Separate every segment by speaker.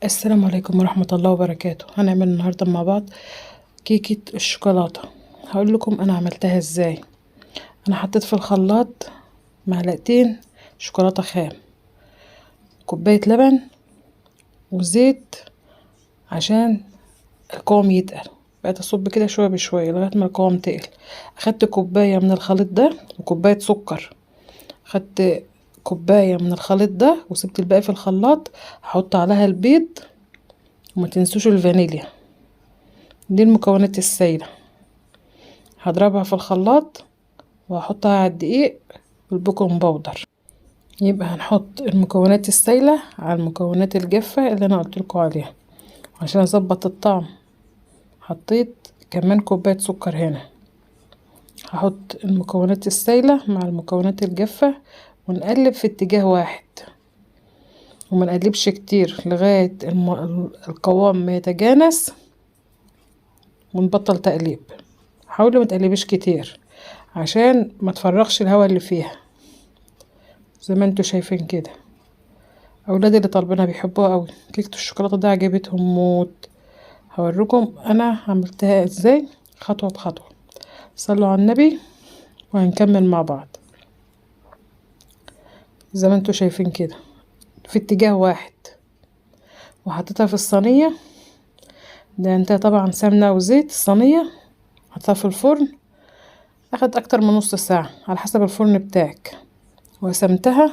Speaker 1: السلام عليكم ورحمة الله وبركاته. هنعمل النهاردة مع بعض كيكة الشوكولاتة. هقول لكم انا عملتها ازاي. انا حطيت في الخلاط معلقتين شوكولاتة خام، كوباية لبن، وزيت عشان القوام يتقل. بقيت اصب كده شوية بشوية لغاية ما القوام تقل. اخدت كوباية من الخليط ده وكوباية سكر. اخدت كوباية من الخليط ده وسبت الباقي في الخلاط. هحط عليها البيض وما تنسوش الفانيليا. دي المكونات السائلة. هضربها في الخلاط وهحطها على الدقيق والبيكنج باودر. يبقى هنحط المكونات السائلة على المكونات الجافة اللي انا قلتلكم عليها عشان اظبط الطعم. حطيت كمان كوباية سكر هنا. هحط المكونات السائلة مع المكونات الجافة ونقلب في اتجاه واحد وما نقلبش كتير لغاية القوام ما يتجانس ونبطل تقليب. حاولي ما تقلبيش كتير عشان ما تفرغش الهواء اللي فيها زي ما انتوا شايفين كده. اولادي اللي طالبينها بيحبوها قوي. كيكه الشوكولاته دي عجبتهم موت. هوريكم انا عملتها ازاي خطوه بخطوه. صلوا على النبي وهنكمل مع بعض. زي ما انتوا شايفين كده في اتجاه واحد، وحطيتها في الصينيه. ده انت طبعا سمنه وزيت الصينيه. حطيتها في الفرن، اخد اكتر من نص ساعه على حسب الفرن بتاعك. وقسمتها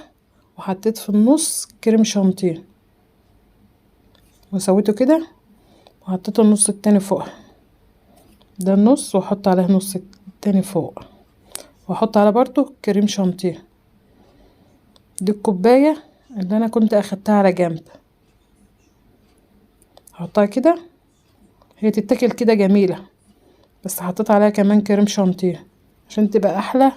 Speaker 1: وحطيت في النص كريم شانتيه وسويته كده وحطيت النص التاني فوقها. ده النص واحط عليه نص التاني فوق واحط على برضو كريم شانتيه. دي الكوباية اللي انا كنت اخدتها على جنب. هحطها كده. هي تتاكل كده جميلة بس حطيت عليها كمان كريم شانتيه عشان تبقى احلى.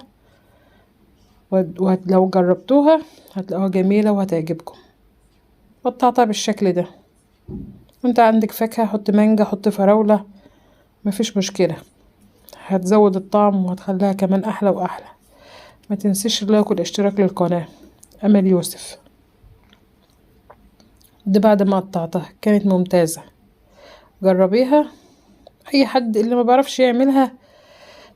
Speaker 1: ولو جربتوها هتلاقوها جميلة وهتعجبكم. قطعتها بالشكل ده. وانت عندك فاكهة حط مانجا حط فراولة مفيش مشكلة. هتزود الطعم وهتخليها كمان احلى واحلى. ما تنسيش اللايك والاشتراك للقناة. امل يوسف. دي بعد ما قطعتها كانت ممتازة. جربيها. اي حد اللي ما بيعرفش يعملها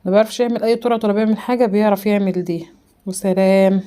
Speaker 1: ما بيعرفش يعمل اي طرق ولا بيعمل حاجة بيعرف يعمل دي. وسلام.